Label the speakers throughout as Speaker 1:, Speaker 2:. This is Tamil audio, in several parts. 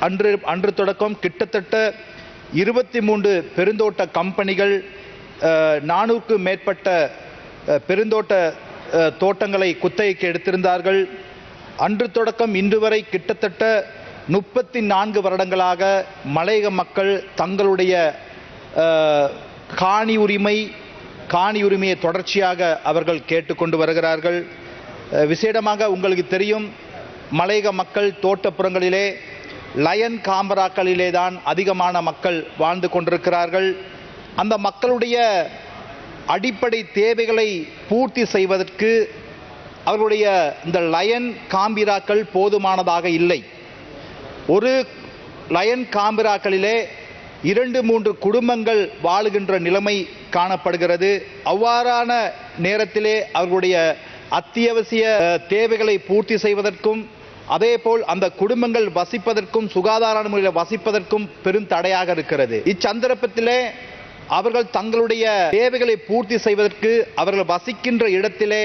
Speaker 1: அன்று தொடக்கம் கிட்டத்தட்ட 23 பெருந்தோட்ட கம்பெனிகள் 400க்கும் மேற்பட்ட பெருந்தோட்ட தோட்டங்களை குத்தகைக்கு எடுத்திருந்தார்கள். அன்று தொடக்கம் இன்று வரை கிட்டத்தட்ட 34 வருடங்களாக மலையக மக்கள் தங்களுடைய காணி உரிமையை தொடர்ச்சியாக அவர்கள் கேட்டுக்கொண்டு வருகிறார்கள். விசேடமாக உங்களுக்கு தெரியும், மலையக மக்கள் தோட்டப்புறங்களிலே லயன் காம்பராக்களிலே தான் அதிகமான மக்கள் வாழ்ந்து கொண்டிருக்கிறார்கள். அந்த மக்களுடைய அடிப்படை தேவைகளை பூர்த்தி செய்வதற்கு அவர்களுடைய இந்த லயன் காம்பிராக்கள் போதுமானதாக இல்லை. ஒரு லயன் காம்பிராக்களிலே 2-3 குடும்பங்கள் வாழுகின்ற நிலைமை காணப்படுகிறது. அவ்வாறான நேரத்திலே அவர்களுடைய அத்தியாவசிய தேவைகளை பூர்த்தி செய்வதற்கும் அதேபோல் அந்த குடும்பங்கள் வசிப்பதற்கும் சுகாதார முறையில் வசிப்பதற்கும் பெரும் தடையாக இருக்கிறது. இச்சந்தர்ப்பத்திலே அவர்கள் தங்களுடைய தேவைகளை பூர்த்தி செய்வதற்கு அவர்கள் வசிக்கின்ற இடத்திலே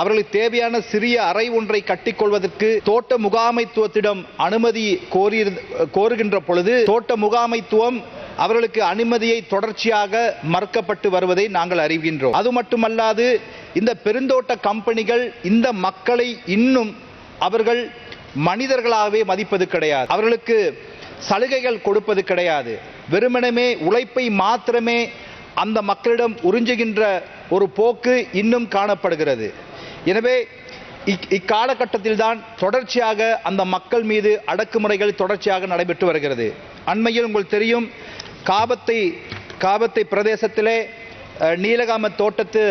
Speaker 1: அவர்களுக்கு தேவையான சிறிய அறை ஒன்றை கட்டிக்கொள்வதற்கு தோட்ட முகாமைத்துவத்திடம் அனுமதி கோருகின்ற பொழுது தோட்ட முகாமைத்துவம் அவர்களுக்கு அனுமதியை தொடர்ச்சியாக மறுக்கப்பட்டு வருவதை நாங்கள் அறிகின்றோம். அது மட்டுமல்லாது இந்த பெருந்தோட்ட கம்பெனிகள் இந்த மக்களை இன்னும் அவர்கள் மனிதர்களாகவே மதிப்பது கிடையாது. அவர்களுக்கு சலுகைகள் கொடுப்பது கிடையாது. வெறுமனமே உழைப்பை மாத்திரமே அந்த மக்களிடம் உறிஞ்சுகின்ற ஒரு போக்கு இன்னும் காணப்படுகிறது. எனவே இக்காலகட்டத்தில் தான் தொடர்ச்சியாக அந்த மக்கள் மீது அடக்குமுறைகள் தொடர்ச்சியாக நடைபெற்று வருகிறது. அண்மையில் உங்களுக்கு தெரியும், காபத்தை பிரதேசத்திலே நீலகாம தோட்டத்து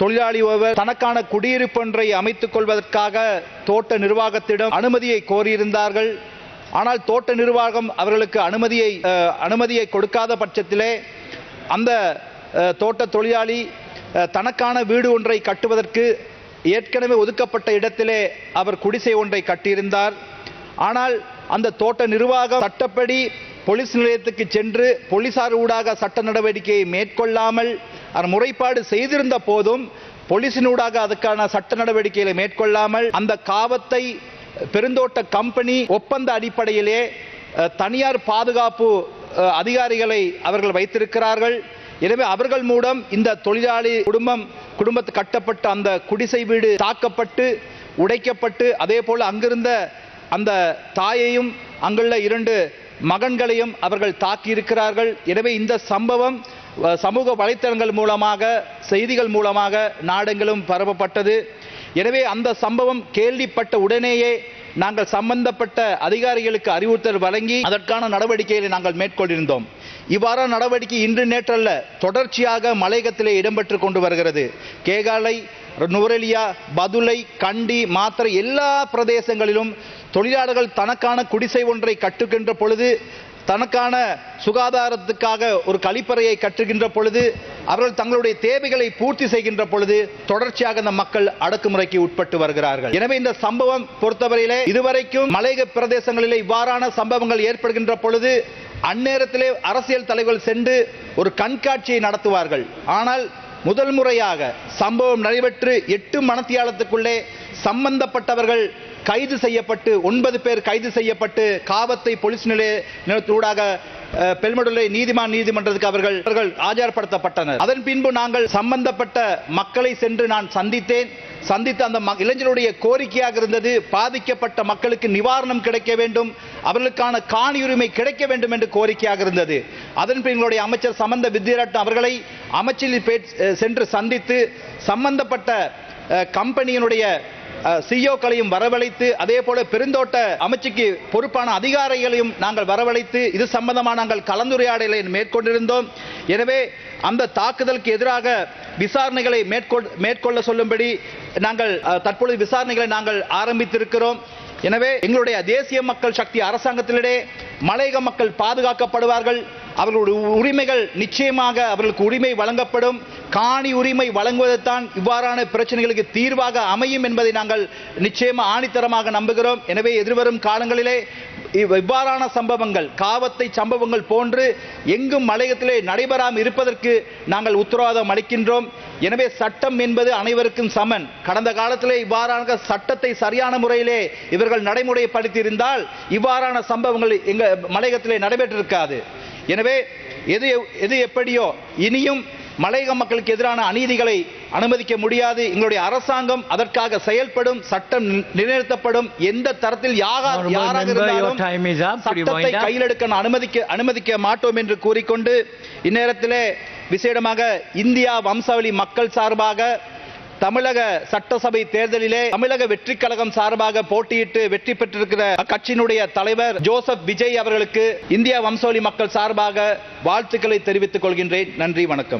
Speaker 1: தொழிலாளி ஒருவர் தனக்கான குடியிருப்பு ஒன்றை அமைத்துக் கொள்வதற்காக தோட்ட நிர்வாகத்திடம் அனுமதியை கோரியிருந்தார்கள். ஆனால் தோட்ட நிர்வாகம் அவர்களுக்கு அனுமதியை கொடுக்காத பட்சத்திலே அந்த தோட்ட தொழிலாளி தனக்கான வீடு ஒன்றை கட்டுவதற்கு ஏற்கனவே ஒதுக்கப்பட்ட இடத்திலே அவர் குடிசை ஒன்றை கட்டியிருந்தார். ஆனால் அந்த தோட்ட நிர்வாகம் சட்டப்படி போலீஸ் நிலையத்துக்கு சென்று போலீசார் ஊடாக சட்ட நடவடிக்கையை மேற்கொள்ளாமல் முறைப்பாடு செய்திருந்த போதும் போலீசினூடாக அதுக்கான சட்ட நடவடிக்கைகளை மேற்கொள்ளாமல் அந்த காவத்தை பெருந்தோட்ட கம்பெனி ஒப்பந்த அடிப்படையிலே தனியார் பாதுகாப்பு அதிகாரிகளை அவர்கள் வைத்திருக்கிறார்கள். எனவே அவர்கள் மூலம் இந்த தொழிலாளி குடும்பத்து கட்டப்பட்ட அந்த குடிசை வீடு தாக்கப்பட்டு உடைக்கப்பட்டு அதே போல அங்கிருந்த அந்த தாயையும் அங்குள்ள 2 மகன்களையும் அவர்கள் தாக்கி இருக்கிறார்கள். எனவே இந்த சம்பவம் சமூக வலைத்தளங்கள் மூலமாக செய்திகள் மூலமாக நாடெங்கிலும் பரப்பப்பட்டது. எனவே அந்த சம்பவம் கேள்விப்பட்ட உடனேயே நாங்கள் சம்பந்தப்பட்ட அதிகாரிகளுக்கு அறிவுறுத்தல் வழங்கி அதற்கான நடவடிக்கைகளை நாங்கள் மேற்கொண்டிருந்தோம். இவ்வாறான நடவடிக்கை இன்று நேற்றல்ல, தொடர்ச்சியாக மலையகத்திலே இடம்பெற்று கொண்டு வருகிறது. கேகாலை, நுவரெலியா, பதுளை, கண்டி, மாத்தறை எல்லா பிரதேசங்களிலும் தொழிலாளர்கள் தனக்கான குடிசை ஒன்றை கட்டுகின்ற பொழுது, தனக்கான சுகாதாரத்துக்காக ஒரு கழிப்பறையை கட்டுகின்ற பொழுது, அவர்கள் தங்களுடைய தேவைகளை பூர்த்தி செய்கின்ற பொழுது தொடர்ச்சியாக அந்த மக்கள் அடக்குமுறைக்கு உட்பட்டு வருகிறார்கள். எனவே இந்த சம்பவம் பொறுத்தவரையிலே இதுவரைக்கும் மலையக பிரதேசங்களிலே இவ்வாறான சம்பவங்கள் ஏற்படுகின்ற பொழுது அந்நேரத்திலே அரசியல் தலைவர்கள் சென்று ஒரு கண்காட்சியை நடத்துவார்கள். ஆனால் முதல் முறையாக சம்பவம் நடைபெற்று 8 மணித்தியாலத்துக்குள்ளே சம்பந்தப்பட்டவர்கள் கைது செய்யப்பட்டு 9 பேர் கைது செய்யப்பட்டு காவத்தை போலீஸ் நிலையத்தூடாக பெல்மடுலை நீதிமன்றத்துக்கு அவர்கள் ஆஜர்படுத்தப்பட்டனர். அதன் பின்பு நாங்கள் சம்பந்தப்பட்ட மக்களை சென்று நான் சந்தித்த அந்த இளைஞருடைய கோரிக்கையாக இருந்தது, பாதிக்கப்பட்ட மக்களுக்கு நிவாரணம் கிடைக்க வேண்டும், அவர்களுக்கான காணி உரிமை கிடைக்க வேண்டும் என்று கோரிக்கையாக இருந்தது. அதன் பின் எங்களுடைய அமைச்சர் சம்பந்த வித்யாரட்னம் அவர்களை அமைச்சில் சென்று சந்தித்து சம்பந்தப்பட்ட கம்பெனியினுடைய சிஇஓக்களையும் வரவழைத்து அதே போல பெருந்தோட்ட அமைச்சுக்கு பொறுப்பான அதிகாரிகளையும் நாங்கள் வரவழைத்து இது சம்பந்தமாக நாங்கள் கலந்துரையாடலை மேற்கொண்டிருந்தோம். எனவே அந்த தாக்குதலுக்கு எதிராக விசாரணைகளை மேற்கொள்ள சொல்லும்படி நாங்கள் தற்பொழுது விசாரணைகளை நாங்கள் ஆரம்பித்திருக்கிறோம். எனவே எங்களுடைய தேசிய மக்கள் சக்தி அரசாங்கத்திலே மலையக மக்கள் பாதுகாக்கப்படுவார்கள். அவர்களுடைய உரிமைகள் நிச்சயமாக அவர்களுக்கு உரிமை வழங்கப்படும். காணி உரிமை வழங்குவதுதான் இவ்வாறான பிரச்சனைகளுக்கு தீர்வாக அமையும் என்பதை நாங்கள் நிச்சயமாக ஆணித்தரமாக நம்புகிறோம். எனவே எதிர்வரும் காலங்களிலே இவ்வாறான சம்பவங்கள் காவத்தை சம்பவங்கள் போன்று எங்கும் மலையகத்திலே நடைபெறாமல் இருப்பதற்கு நாங்கள் உத்தரவாதம் அளிக்கின்றோம். எனவே சட்டம் என்பது அனைவருக்கும் சமன். கடந்த காலத்திலே இவ்வாறான சட்டத்தை சரியான முறையிலே இவர்கள் நடைமுறைப்படுத்தி இருந்தால் இவ்வாறான சம்பவங்கள் எங்க மலையகத்திலே நடைபெற்றிருக்காது. எனவே எது எப்படியோ இனியும் மலையக மக்களுக்கு எதிரான அநீதிகளை அனுமதிக்க முடியாது. எங்களுடைய அரசாங்கம் அதற்காக செயல்படும், சட்டம் நிலைநிறுத்தப்படும். எந்த தரத்தில் யாராக இருந்தாலும் சட்டத்தை கையில் எடுக்க அனுமதிக்க மாட்டோம் என்று கூறிக்கொண்டு இந்நேரத்திலே விசேடமாக இந்தியா வம்சாவளி மக்கள் சார்பாக தமிழக சட்டசபை தேர்தலிலே தமிழக வெற்றி கழகம் சார்பாக போட்டியிட்டு வெற்றி பெற்றிருக்கிற கட்சியினுடைய தலைவர் ஜோசப் விஜய் அவர்களுக்கு இந்தியா வம்சாவளி மக்கள் சார்பாக வாழ்த்துக்களை தெரிவித்துக் கொள்கின்றேன். நன்றி, வணக்கம்.